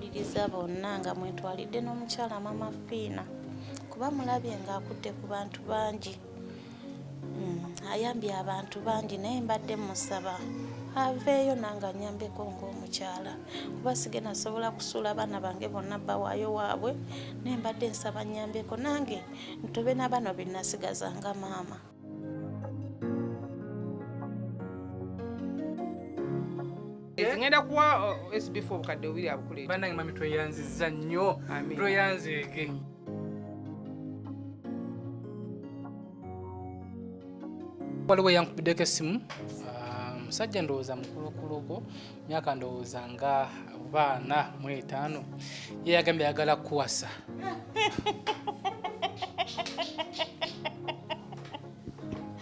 mbaliriza bonna nga mwetwalidde n'omukyala Maama Fina kuba mulabye ng'akudde ku bantu bangi. Ayambye abantu bangi naye mbadde musaba aveeyo nange anyambeko ng'omukyala kuba sigenda sobola kusuula abaana bange bonna bawaayo waabwe naye mbadde nsaba nyambeko nange ntobe na bano be nasigaza nga maama. Ngenda kuwa SB4 obukadde 2 abukuleeta. Bannange mami tweyanzizza nnyo. Tweyanzeege. Waliwo yankubiddeko essimu musajja ndowooza mukulukuloko myaka ndowooza nga 45 ye yagambye ayagala kuwasa.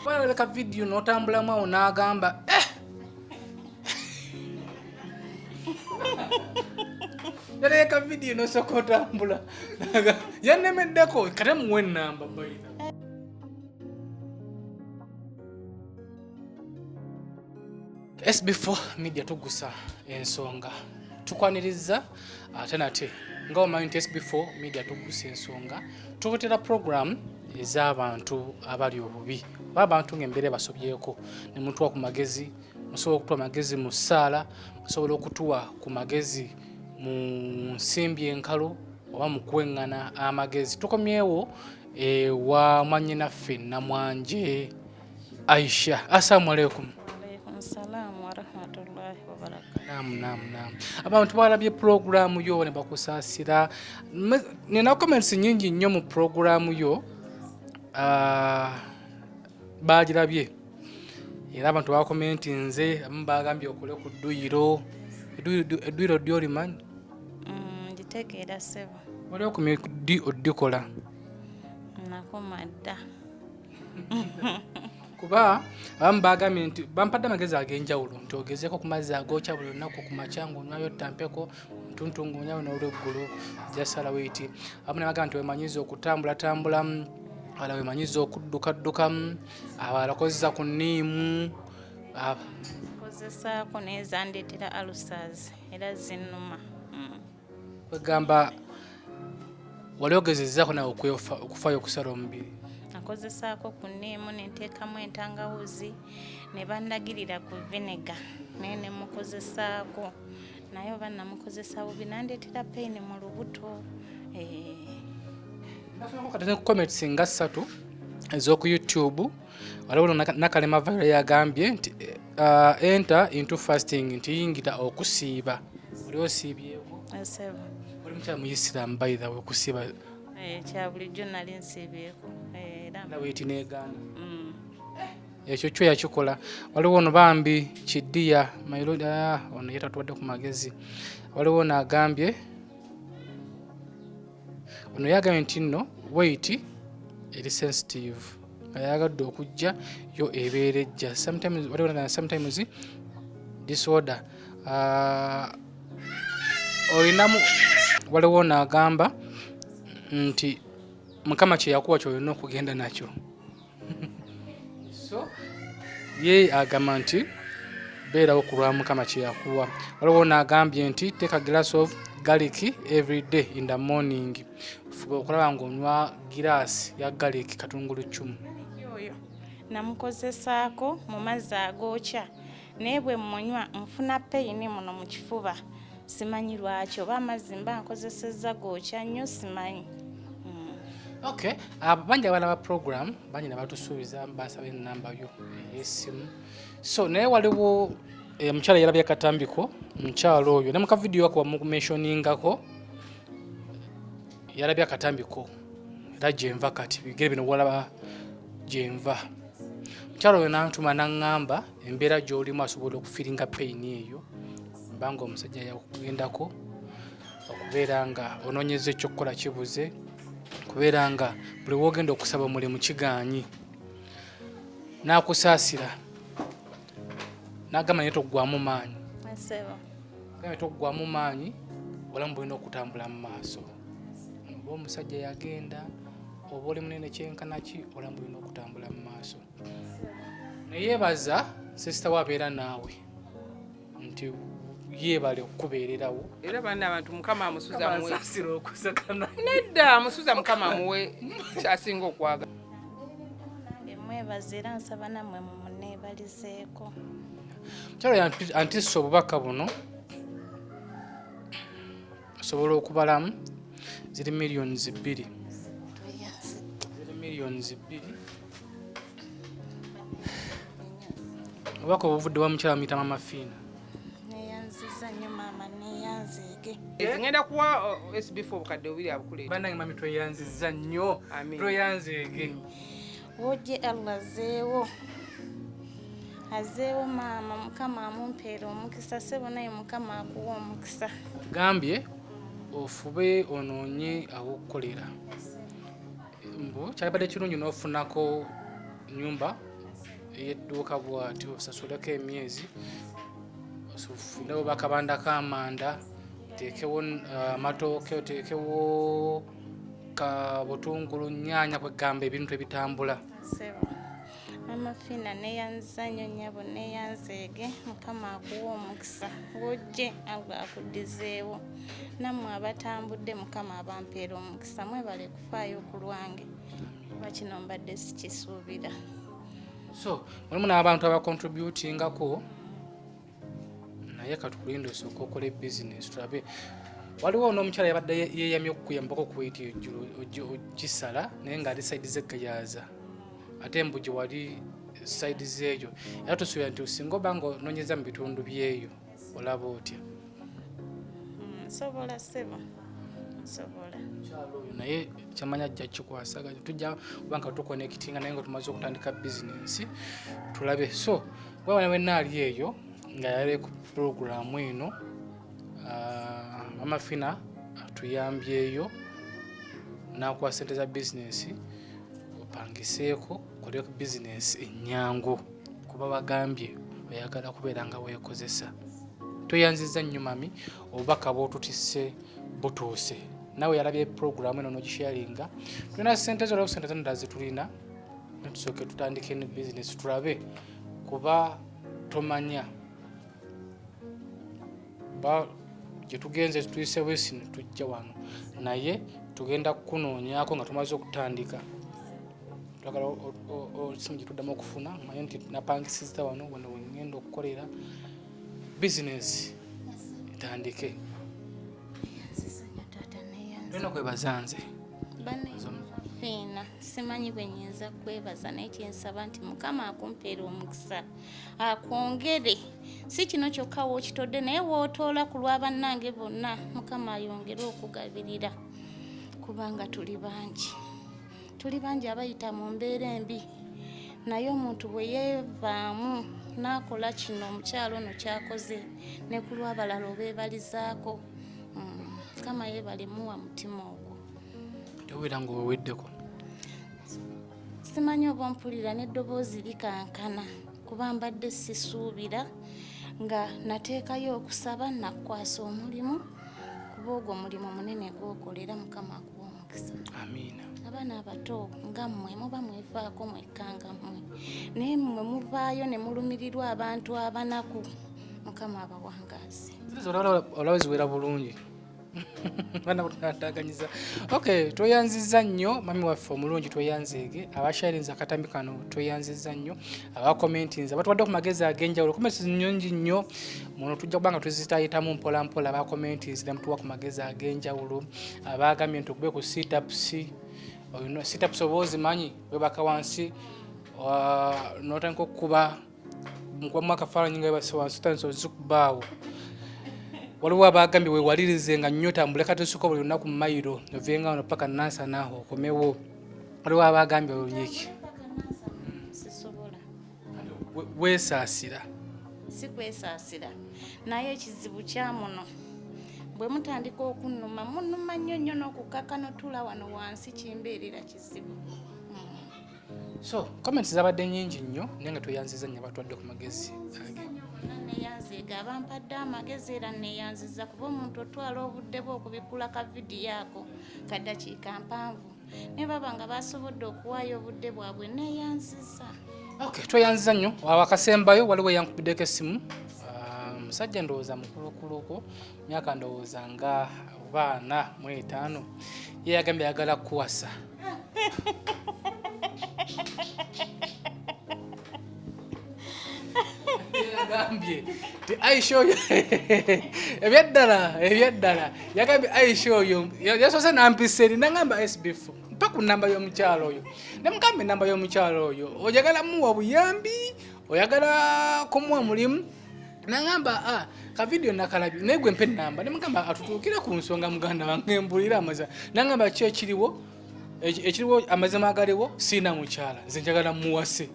Walabeka vidiyo n'otambulamu awo n'agamba yaleka vidiyo n'osooka otambula yannemeddeko kate muwe ennamba bayita. SB4 Media Tuggussa Enssonga tukwaniriza ate nate nga omanyi nti SB4 Media Tuggussa Enssonga tukutera program ez'abantu abali obubi oba abantu ng'embeera basobyeko ne mutuwa ku magezi, musobola okutuwa magezi mu ssaala, musobola okutuwa ku magezi mu nsimbi enkalu oba mu kweŋŋana amagezi. Tukomyewo wa mwannyinaffe Namwanje Aisha. Assalamu alaikum. Assalamu wa rahmatullahi wa barakatuh. Naam. Abantu balabye programu yo ne bakusaasira. Nina comments nyingi nnyo mu programu yo. Bagirabye. Era abantu bakomenti nze abamu bagambye okole ku dduyiro. Edduyiro ddyo limanyi? Nditegeera ssebo. Wali okumye oddikola. Nakoma dda. Kuba abamu bagambye nti bampadde amagezi ag'enjawulo nti ogezeeko ku mazzi agookya buli lunaku ku makya ng'onywayo ttampeko ntuntu ng'onywayo n'olweggulu jasala wiiti. Abamu ne bagamba nti weemanyiza okutambulatambulamu, abalala weemanyiza okuddukaddukamu, abalala kozesa ku nniimu. Kozesaako naye zandeetera alusaazi era zinnuma. Wegamba wali ogezezzaako nawe okufaayo okusala omubiri. Nakozesaako ku nniimu ne nteekamu entangawuzi ne bandagirira ku vinega naye ne mukozesaako naye oba namukozesa bubi nandeetera peyini mu lubuto. Nafunako kati ne comments nga 3 ez'oku YouTube. Waliwo Nakalema Vayira yagambye nti enter into fasting nti yingira okusiiba. Oli osiibyeko? Asebo. Oli mukyala Muyisiraamu by the way okusiiba. Kya bulijjo nali nsiibyeko. Nawe eti negaana. Ekyo kyo yakikola. Waliwo ono bambi Kidiya Mayiroda ono yetatuwadde ku magezi. Waliwo n'agambye ono yagambye nti nno weight eri sensitive. Ayagadde okujja yo ebeera ejja. Sometimes disorder. Olinamu waliwo n'agamba nti Mukama kye yakuwa kyolina okugenda nakyo. So ye agamba nti beerawo ku lwa Mukama kye yakuwa. Waliwo n'agambye nti take a glass of garlic every day in the morning. Fuba okulaba ng'onywa giraasi ya garlic katungulu ccumu. Namukozesaako mu mazzi agookya naye bwe munywa nfuna peyini muno mu kifuba. Simanyi lwaki oba amazzi mba nkozesezza gookya nnyo simanyi. Okay, bangi abalaba program bangi nabatusuubiza basaba ennamba yo ey'essimu. So naye waliwo omukyala yalabye akatambiko, omukyala oyo ne mu kavidiyo ako bamumentioningako yalabye akatambiko era gyenva kati bigere bino walaba gyenva. Omukyala oyo n'antuma n'aŋŋamba embeera gy'olimu asobola okufiringa peyini eyo mbanga omusajja yakugendako okubeera nga onoonyeza ekyokukola kibuze. Kubeera nga buli wogenda okusaba omulimu kigaanyi n'akusaasira n'agamba naye toggwamu maanyi. Toggwamu maanyi obulamu bulina okutambula mu maaso. Oba omusajja yagenda oba oli munene kyenkana ki obulamu bulina okutambula mu maaso. Naye yeebaza sisita waabeera naawe nti yeebale okubeererawo era banna abantu mukama amusuza muwe asira okusakana nedda amusuza mukama muwe kyasinga okwaga mwebaza era nsaba nammwe mumuneebalizeeko. Mukyala antissa obubaka buno osobola okubalamu ziri millions 2. Ziri millions 2. Obubaka obuvudde wa mukyala muyita Maama Fina. Neeyanziza nnyo maama neeyanzeege. ngenda kuwa SB4 obukadde 2 abukuleeta. Bannange mami tweyanziza nnyo. Tweyanzeege. Wojje Allah azeewo maama mukama amumpeera omukisa ssebo naye mukama akuwa omukisa. Gambye ofube onoonye awokukolera. Mbu kyalibadde kirungi n'ofunako nyumba ey'edduuka bw'ati osasuleko emyezi ofundewo bakabanda k'amanda oteekewo amatooke oteekewo butungulu nyaanya kwegamba ebintu ebitambula. Maama Fina neeyanziza nnyo nnyabo neeyanzeege mukama akuwa omukisa wojje akuddizeewo nammwe abatambudde mukama abampeera omukisa mwebale kufaayo ku lwange kuba kino mbadde sikisuubira. So mulimu n'abantu abakontributingako naye katukulinde osooka okola bizinesi tulabe. Waliwo n'omukyala yabadde yeeyamye okukuyambako okuwaita ejjulu ogisala naye ng'ali sayidi zeggayaaza ate mbu gye wali sayidi zeeyo era tusuubira nti osinga oba nga onoonyeza mu bitundu byeyo olaba otya. Nsobola ssebo nsobola. Mukyala oyo naye kyamanya ajja kikwasaganya tujja kuba nga tukonekitinga naye nga tumaze okutandika bizinensi tulabe. So wewana wenna ali eyo nga yali ku puroguramu eno Maama Fina atuyambyeyo n'akuwa ssente za bizinensi opangiseeko koleko bizinensi ennyangu kuba bagambye oyagala kubeera nga weekozesa. Tweyanziza nnyo mami obubaka bw'otutisse butuuse. Nawe yalabye puroguramu eno n'ogisharinga. Tulina ssente zo olwo ssente zonna zitulina tusooke tutandike ne bizinensi tulabe kuba tomanya gye tugenze tuyise wesi ne tujja wano naye tugenda kukunoonyako nga tumaze okutandika. Twagala osimu gye tuddamu okufuna manye nti napangisizza wano wano wengenda okukolera bizinensi etandike. Tulina kwebaza nze Fina simanyi bwe nnyinza kwebaza naye kyensaba nti mukama akumpeera omukisa akwongere si kino kyokka wookitodde naye wootoola ku lwa bannange bonna mukama ayongere okugabirira kubanga tuli bangi abayita mu mbeera embi naye omuntu bwe yeevaamu n'akola kino omukyalo ono kyakoze ne ku lw'abalala obeebalizaako mukama yeebalemuwa mutima ogwo. Tewera ng'oweddeko. Simanyi oba mpulira n'eddoboozi likankana kuba mbadde sisuubira nga nateekayo okusaba nakwasa omulimu kuba ogwo omulimu munene gw'okolera mukama akuwa omukisa. Amiina. Abaana abato nga mmwe muba mwefaako mwekanga mmwe naye mmwe muvaayo ne mulumirirwa abantu abanaku mukama abawangaazi. Olaba ziwera bulungi. Bana kutataganyiza. Okay, tweyanziza nnyo mami waffe omulungi tweyanzeege abasharinza akatambi kano tweyanziza nnyo abakomentinza batwadde ku magezi ag'enjawulo comments nnyongi nnyo muno tujja kubanga tuzitayitamu mpola mpola abakomentinzi ne mutuwa ku magezi ag'enjawulo abaagambye nti okube ku sit-ups sit-ups oba ozimanyi webaka wansi n'otandika okukuba mukubamu akafaananyi nga webase wansi otandisa ozikubaawo. Waliwo abagambye weewalirize nga nnyo tambule kati osukka buli lunaku mu mayiro ovenga wano paka nansana okomewo. Waliwo abagambye olunyiiki sisobola weesaasira. Si kwesaasira naye ekizibu kya muno bwe mutandika okunnuma munnuma nnyo nnyo n'okukaka notula wano wansi kimbeerera kizibu. So comments zabadde nnyingi nnyo naye nga tweyanziza nnyo abatwadde ku magezi age. Neyanziga abampadde amagezi era neyanziza kuba omuntu otwala obudde bwe okubikula ka vidiyo ako kaddakiika mpanvu ne baba nga basobodde okuwaayo obudde bwabwe neyanziza. Okay, tweyanziza nnyo. Wakasembayo waliwo yankubiddeko essimu musajja ndowooza mukulukuluko myaka ndowooza nga 45 ye yagambye ayagala kuwasa yagambye ti aisha oyo ebyaddala yagambye aisha oyo yasoose nampisa eri nagamba SB4 mpa ku namba y'omukyalo oyo nemugambe enamba y'omukyalo oyo oyagala muwa buyambi oyagala kumuwa mulimu nagamba ka video nakalabye naye gwe mpa enamba nemugamba atutuukire ku nsonga muganda wange mbulira amazima nagamba ki ekiriwo amazima agaliwo siina mukyala nze njagala muwase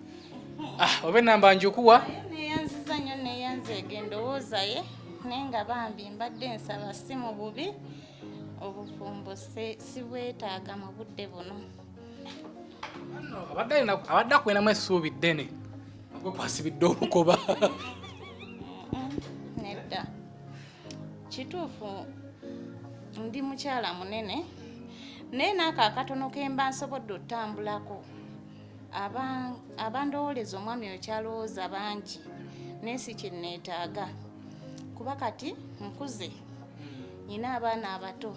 oba enamba njikuwa neyanziza nnyo neyanzeega endowooza ye naye nga bambi mbadde nsaba si mu bubi obufumbo sibwetaaga mu budde buno abadde akwenamu essuubi ddene gwe kwasibidde olukoba nedda kituufu ndi mukyala munene naye naako akatono ke mba nsobodde otambulako abandowooleza omwami oyo kyalowooza bangi naye si kyenneetaaga kuba kati nkuze nina abaana abato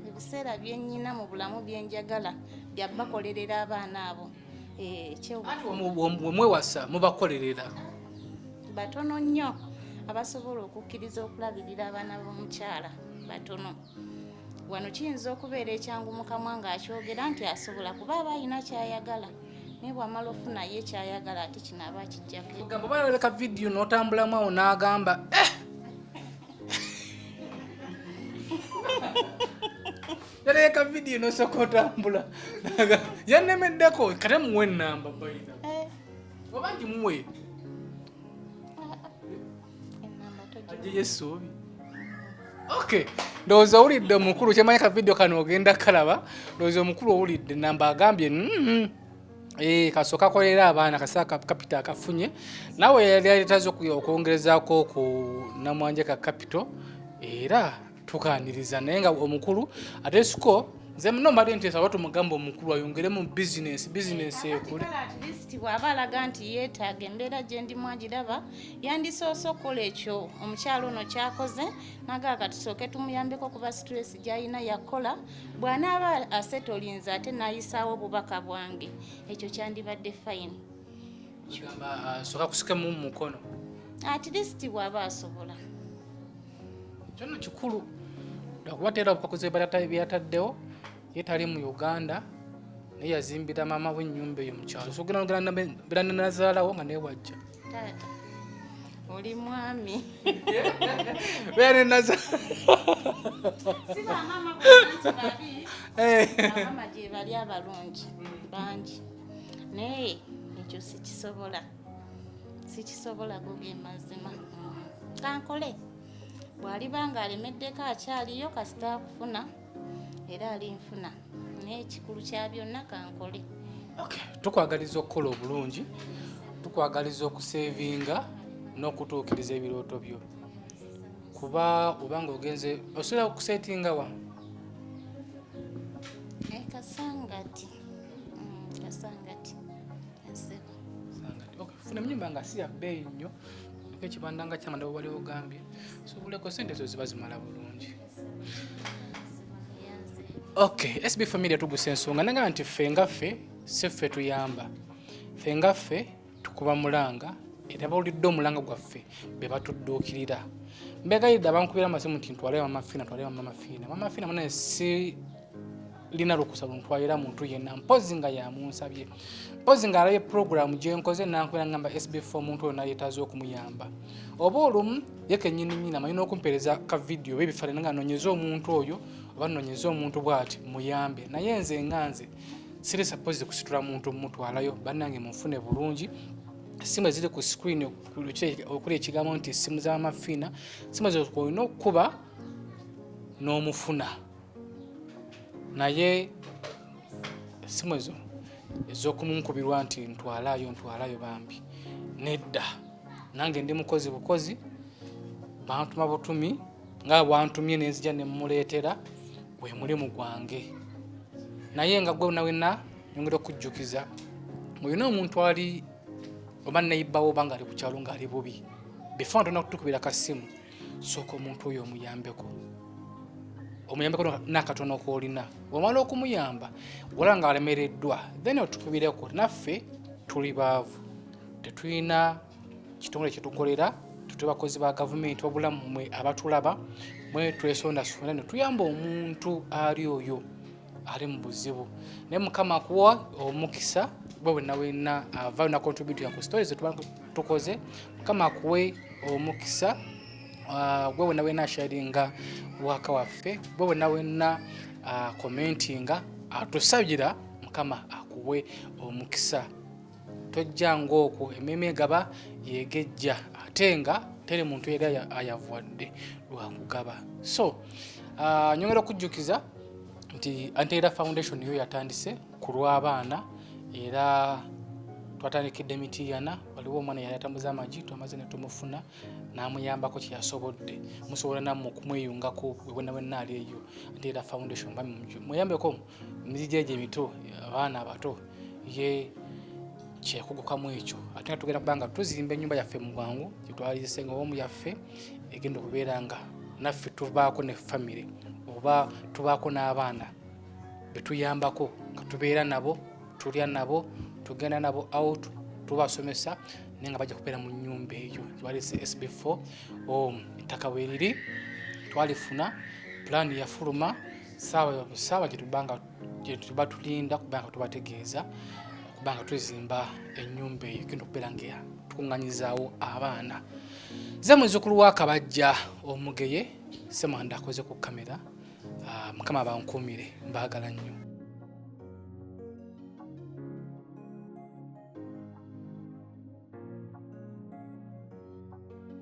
ebiseera byennyina mu bulamu byenjagala byabakolerera abaana abo wemwewasa mubakolerera batono nnyo abasobola okukkiriza okulabirira abaana b'omukyala batono wano kiyinza okubeera ekyangu mukamwa ng'akyogera nti asobola kuba aba alina kyayagala naye bw'amala ofuna ye kyayagala ate kino aba kijjako gamba balabeka vidiyo n'otambulamu awo n'agamba yaleka vidiyo n'osooka otambula yannemeddeko kate muwe ennamba bayina oba ngimuwe yesuubi okay ndowooza owulidde omukulu kyemanyi ka vidiyo kano ogenda kalaba ndowooza omukulu owulidde namba agambye kasooka akolera abaana kasaa kapita akafunye naawe yali aletaze okwongerezaako ku namwanje ka kapito era tukaaniriza naye nga omukulu ate siko nze muno mbadde nteesa watu mugamba omukulu ayongere mu bizinesi ekule atleast bw'aba alaga nti yeetaaga embeera gye ndimu agiraba yandisoose okukola ekyo omukyalo ono kyakoze nagaa katusooke tumuyambeko kuba stress gy'alina yakola bw'anaaba asetolinze ate n'ayisaawo obubaka bwange ekyo kyandibadde fine soka kusikemu mu mukono at least bw'aba asobola kyonna kikulu okuba teera obukakuzi byataddewo ye tali mu Uganda naye yazimbira maama we ennyumba eyo mukyalo so ogenda bira nazaalawo nga newajja taata oli mwami bera naza si bamaama banti babi abama gye bali abalungi bangi naye ekyo sikisobola goge mazima kankole bw'alibanga alemeddeko akyaliyo kasita akufuna era alinfuna naye ekikulu kya byonna kankole tukwagaliza okukola obulungi tukwagaliza okusevinga n'okutuukiriza ebirooto byo kuba obanga ogenze osobola okusetinga wa kasangati funa enyumba nga si ya bbeeyi nnyo ekibandanga kyamanda bwe wali ogambye sobuleko sente zo ziba zimala bulungi SB4 Media Tuggussa Enssonga nagamba nti ffe ngaffe siffe tuyamba ffe ngaffe tukuba mulanga era bawulidde omulanga gwaffe be batudduukirira mbegayidde abankubira amasimu nti ntwale Maama Fina Maama Fina munene si lina lukusa luntwalira muntu yenna mpozi nga yamunsabye mpozi nga alabye programu gyenkoze nankubira ngamba SB4 muntu oyo nayetaaze okumuyamba oba olumu ye kennyini nnyini amanyi n'okumpeereza ka vidiyo oba ebifaananyi nga nonyeza omuntu oyo oba nonyeza omuntu bw'ati muyambe naye nze nganze siri suppose kusitula muntu mumutwalayo bannange munfune bulungi simu eziri ku screen okuli ekigambo nti simu za Maama Fina simu ezo olina okukuba n'omufuna naye simu ezo ez'okumunkubirwa nti ntwalayo bambi nedda nange ndi mukozi bukozi bantuma butumi nga bwantumye nenzija nemuleetera gwe mulimu gwange naye nga gwe nawena nyongera okujjukiza mulina omuntu ali oba nayibbawo oba nga ali ku kyalo nga ali bubi before ntona kutukubira kasimu sooka omuntu oyo omuyambeko n'akatono koolina. Bw'omala okumuyamba wala nga alemereddwa then otukubireko. Naffe tuli baavu, tetulina kitongole kyetukolera, tuli bakozi ba gavumenti wabula mmwe abatulaba mwe twesondasonda ne tuyamba omuntu ali oyo ali mu buzibu. Naye Mukama akuwa omukisa bwe wenna wenna avaayo na contributing ku stories zetuba tukoze. Mukama akuwe omukisa gwe wenna wenna asharinga waka waffe, gwe wenna wenna commentinga atusabira. Mukama akuwe omukisa. Tojjanga okwo emmeeme gaba yegejja ate nga tere muntu yali ayavuwadde lwakugaba. So nyongera okujjukiza nti Anti-Era Foundation yo yatandise ku lw'abaana era twatandikidde Mityana. Waliwo omwana yali atambuza amagi twamaze ne tumufuna n'amuyambako kye yasobodde. Musobola nammwe okumweyungako wenna wenna ali eyo Anti-Era Foundation muyambeko mizijja emito abaana abato ye kyekugukamu ekyo. Ate nga tugenda kubanga tuzimba ennyumba yaffe mu bwangu gyetwaliise nga omu yaffe egenda okubeera nga naffe tubaako ne famire oba tubaako n'abaana betuyambako nga tubeera nabo, tulya nabo, tugenda nabo out, tubasomesa naye nga bajja kubeera mu nnyumba eyo twaliise SB4 ettaka weeriri twalifuna pulaani yafuluma saawa gyetuba tulinda kubanga tubategeeza kubanga tuzimba ennyumba eyo genda okubeera nga tukuŋŋanyizaawo abaana. Ze muzzukulu wa Kabajja Omugeye Semanda akoze ku kamera. Mukama abankuumire, mbaagala nnyo.